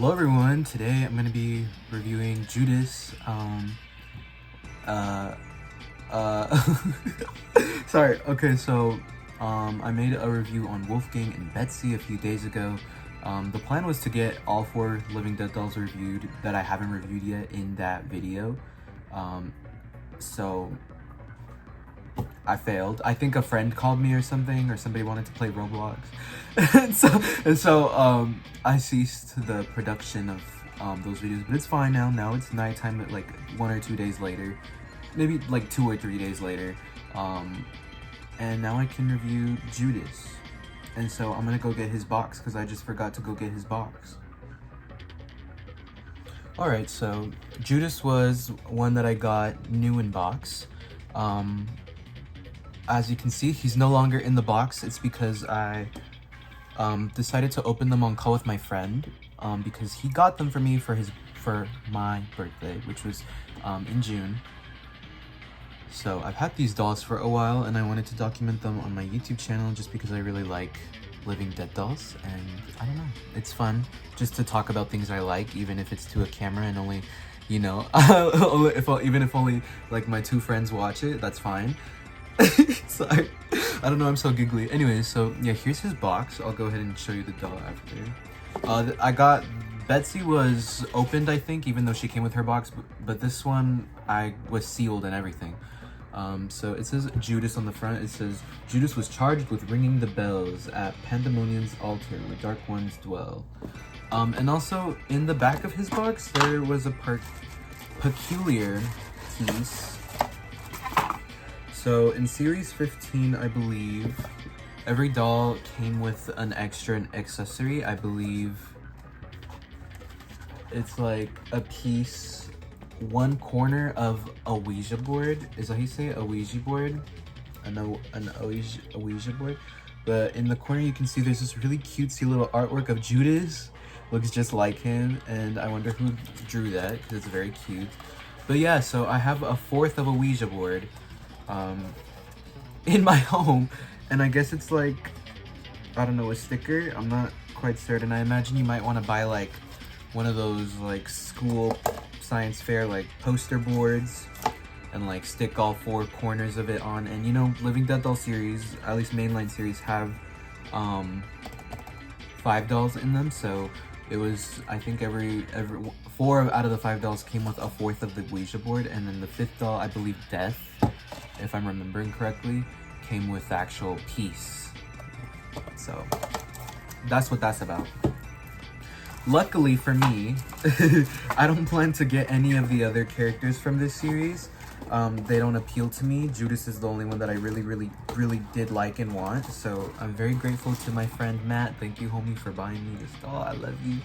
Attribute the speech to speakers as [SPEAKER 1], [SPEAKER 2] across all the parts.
[SPEAKER 1] Hello everyone, today I'm going to be reviewing Judas. Sorry, okay, so I made a review on Wolfgang and Betsy a few days ago. The plan was to get all 4 Living Dead dolls reviewed that I haven't reviewed yet in that video. So I failed. I think a friend called me or something, or somebody wanted to play Roblox. and so I ceased the production of those videos, but it's fine now. Now it's nighttime at like 1 or 2 days later, maybe like 2 or 3 days later. And now I can review Judas. And so I'm gonna go get his box because I just forgot to go get his box. Alright, so Judas was one that I got new in box. As you can see, he's no longer in the box. It's because I decided to open them on call with my friend because he got them for me for my birthday, which was in June. So I've had these dolls for a while and I wanted to document them on my YouTube channel just because I really like Living Dead dolls, and I don't know, it's fun just to talk about things I like, even if it's to a camera and only, you know, even if only like my 2 friends watch it, that's fine. Sorry, I don't know, I'm so giggly. Anyways, so yeah, here's his box. I'll go ahead and show you the doll after. I got Betsy was opened, I think, even though she came with her box, but this one I was sealed and everything. So it says Judas on the front. It says Judas was charged with ringing the bells at Pandemonium's altar where dark ones dwell. And also in the back of his box there was a peculiar piece. So in series 15, I believe, every doll came with an extra accessory. I believe it's like a piece, one corner of a Ouija board. Is that how you say it? A Ouija board? A Ouija board? But in the corner you can see there's this really cutesy little artwork of Judas. Looks just like him, and I wonder who drew that because it's very cute. But yeah, so I have a 1/4 of a Ouija board in my home, and I guess it's like, I don't know, a sticker. I'm not quite certain. I imagine you might want to buy like one of those like school science fair like poster boards and like stick all 4 corners of it on. And you know, Living Dead doll series, at least mainline series, have 5 dolls in them, so it was, I think every 4 out of the 5 dolls came with a 1/4 of the Ouija board, and then the 5th doll, I believe Death, if I'm remembering correctly, came with the actual piece. So that's what that's about. Luckily for me, I don't plan to get any of the other characters from this series. They don't appeal to me. Judas is the only one that I really did like and want. So I'm very grateful to my friend Matt. Thank you, homie, for buying me this doll. I love you.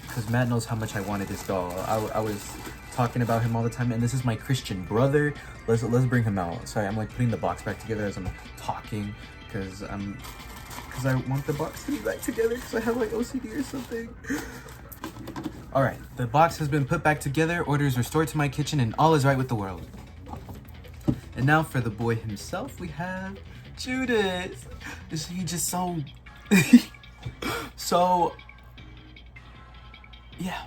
[SPEAKER 1] Because Matt knows how much I wanted this doll. I was talking about him all the time, and this is my Christian brother. Let's bring him out. Sorry, I'm like putting the box back together as I'm talking because I want the box to be back together because I have like OCD or something. Alright, the box has been put back together, orders restored to my kitchen, and all is right with the world. And now for the boy himself, we have Judas. Is he just so... so... yeah,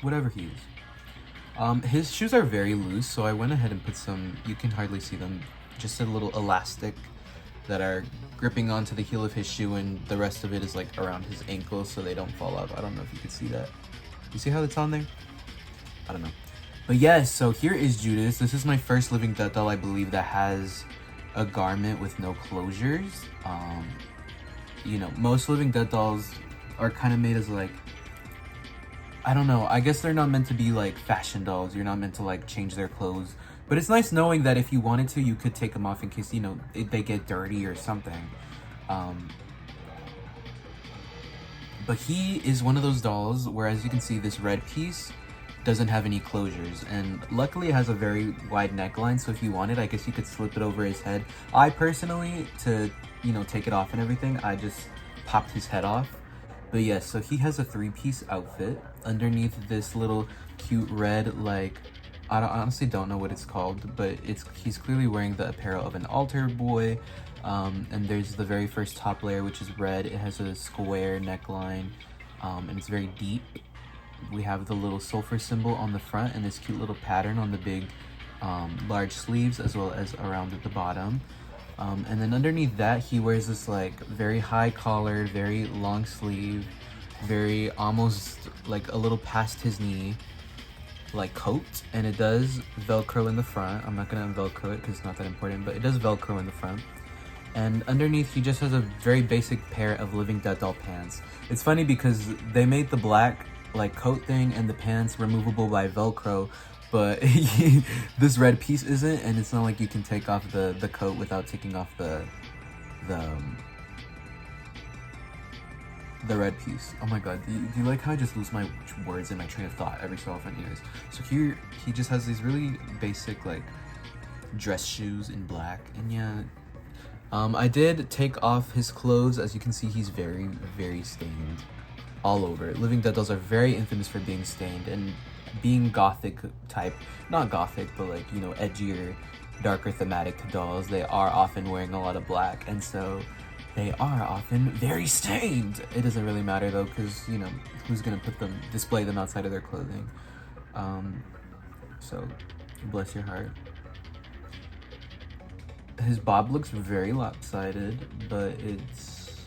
[SPEAKER 1] whatever he is. His shoes are very loose, so I went ahead and put some, you can hardly see them, just a little elastic that are gripping onto the heel of his shoe, and the rest of it is like around his ankles so they don't fall off. I don't know if you can see that. You see how it's on there? I don't know. But yes, so here is Judas. This is my first Living Dead doll, I believe, that has a garment with no closures. You know, most Living Dead dolls are kind of made as like, I don't know, I guess they're not meant to be like fashion dolls. You're not meant to like change their clothes. But it's nice knowing that if you wanted to, you could take them off in case, you know, they get dirty or something. But he is one of those dolls where, as you can see, this red piece doesn't have any closures. And luckily it has a very wide neckline, so if you wanted, I guess you could slip it over his head. I personally, to, you know, take it off and everything, I just popped his head off. But yes, so he has a 3-piece outfit. Underneath this little cute red, like, I honestly don't know what it's called, but he's clearly wearing the apparel of an altar boy. And there's the very first top layer, which is red. It has a square neckline, and it's very deep. We have the little sulfur symbol on the front and this cute little pattern on the big large sleeves, as well as around at the bottom. And then underneath that, he wears this like very high collar, very long sleeve, very almost like a little past his knee like coat, and it does velcro in the front. I'm not gonna velcro it because it's not that important, but it does velcro in the front. And underneath, he just has a very basic pair of Living Dead doll pants. It's funny because they made the black like coat thing and the pants removable by velcro, but this red piece isn't, and it's not like you can take off the coat without taking off the red piece. Oh my god, do you like how I just lose my words and my train of thought every so often? Anyways, so here he just has these really basic like dress shoes in black, and yeah, I did take off his clothes. As you can see, he's very, very stained all over. Living Dead dolls are very infamous for being stained and being gothic type, not gothic, but like, you know, edgier, darker thematic dolls. They are often wearing a lot of black, and so they are often very stained. It doesn't really matter though, because, you know, who's gonna display them outside of their clothing? So bless your heart. His bob looks very lopsided, but it's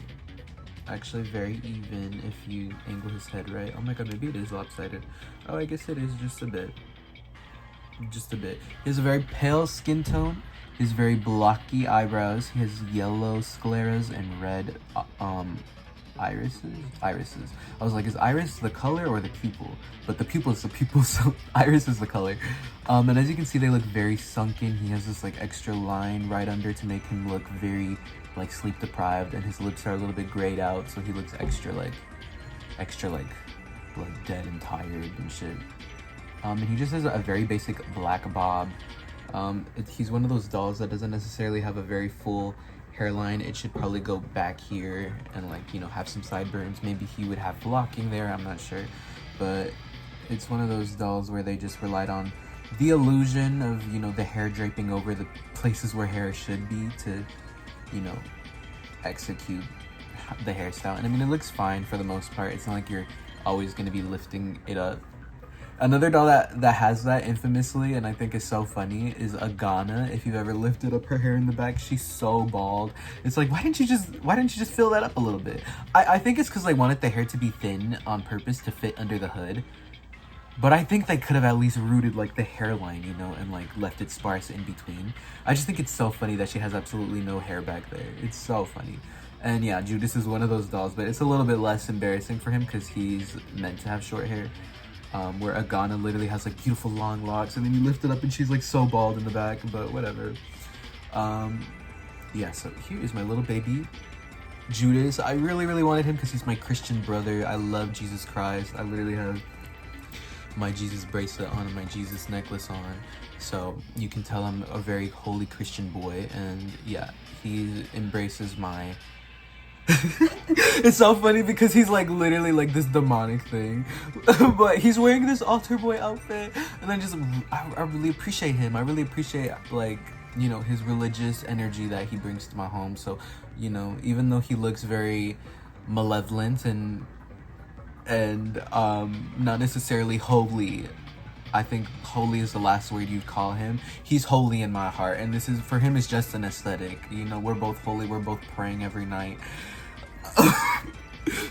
[SPEAKER 1] actually very even if you angle his head right. Oh my god, maybe it is lopsided. Oh, I guess it is just a bit. Just a bit. He has a very pale skin tone. He has very blocky eyebrows. He has yellow scleras and red irises. I was like, is iris the color or the pupil? But the pupil is the pupil, so iris is the color. And as you can see, they look very sunken. He has this like extra line right under to make him look very like sleep deprived, and his lips are a little bit grayed out, so he looks extra like dead and tired and shit. And he just has a very basic black bob. He's one of those dolls that doesn't necessarily have a very full hairline. It should probably go back here and like, you know, have some sideburns. Maybe he would have blocking there, I'm not sure. But it's one of those dolls where they just relied on the illusion of, you know, the hair draping over the places where hair should be to, you know, execute the hairstyle. And I mean, it looks fine for the most part. It's not like you're always going to be lifting it up. Another doll that has that infamously, and I think is so funny, is Agana. If you've ever lifted up her hair in the back, she's so bald. It's like, why didn't you just fill that up a little bit? I think it's because they wanted the hair to be thin on purpose to fit under the hood. But I think they could have at least rooted like the hairline, you know, and like left it sparse in between. I just think it's so funny that she has absolutely no hair back there. It's so funny. And yeah, Judas is one of those dolls, but it's a little bit less embarrassing for him because he's meant to have short hair. Where Agana literally has like beautiful long locks, and then you lift it up and she's like so bald in the back, but whatever. Yeah, so here is my little baby Judas. I really wanted him because he's my Christian brother. I love Jesus Christ. I literally have my Jesus bracelet on and my Jesus necklace on, so you can tell I'm a very holy Christian boy. And yeah, he embraces my it's so funny because he's like literally like this demonic thing but he's wearing this altar boy outfit, and I really appreciate him. I really appreciate, like, you know, his religious energy that he brings to my home. So, you know, even though he looks very malevolent and not necessarily holy, I think holy is the last word you'd call him. He's holy in my heart, and this is, for him, is just an aesthetic. You know, we're both holy, we're both praying every night.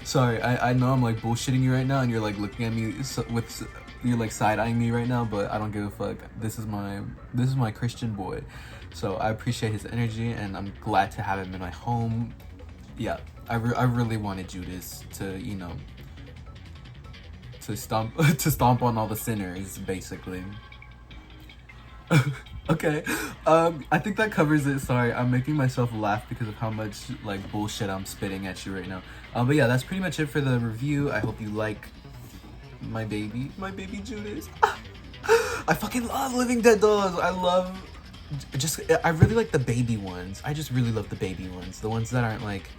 [SPEAKER 1] Sorry, I know I'm like bullshitting you right now, and you're like looking at me you're like side-eyeing me right now, but I don't give a fuck. This is my Christian boy, so I appreciate his energy, and I'm glad to have him in my home. Yeah, I really wanted Judas to, you know, to stomp on all the sinners, basically. Okay, I think that covers it. Sorry, I'm making myself laugh because of how much like bullshit I'm spitting at you right now. But yeah, that's pretty much it for the review. I hope you like my baby Judas. I fucking love Living Dead dolls. I really like the baby ones. I just really love the baby ones. The ones that aren't like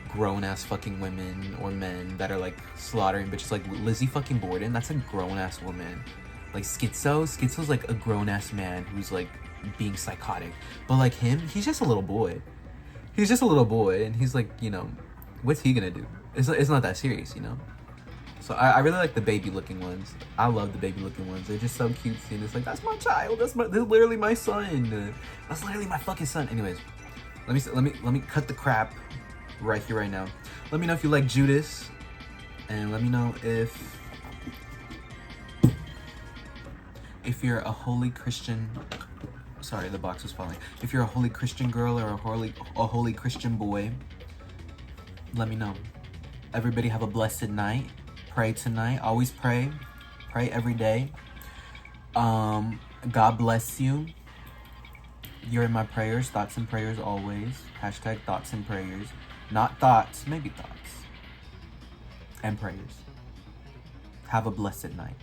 [SPEAKER 1] grown-ass fucking women or men that are like slaughtering bitches. Like Lizzie fucking Borden, that's a grown-ass woman. Like Schizo's like a grown-ass man who's like being psychotic. But like him, he's just a little boy. He's just a little boy, and he's like, you know, what's he gonna do? It's not that serious, you know? So I really like the baby looking ones. I love the baby looking ones. They're just so cutesy, and it's like, that's my child. That's literally my son. That's literally my fucking son. Anyways, let me cut the crap right here, right now. Let me know if you like Judas, and let me know if you're a holy Christian. Sorry, the box was falling. If you're a holy Christian girl or a holy Christian boy, let me know. Everybody have a blessed night. Pray tonight. Always pray. Pray every day. God bless you. You're in my prayers. Thoughts and prayers always. Hashtag thoughts and prayers. Not thoughts, maybe thoughts. And prayers. Have a blessed night.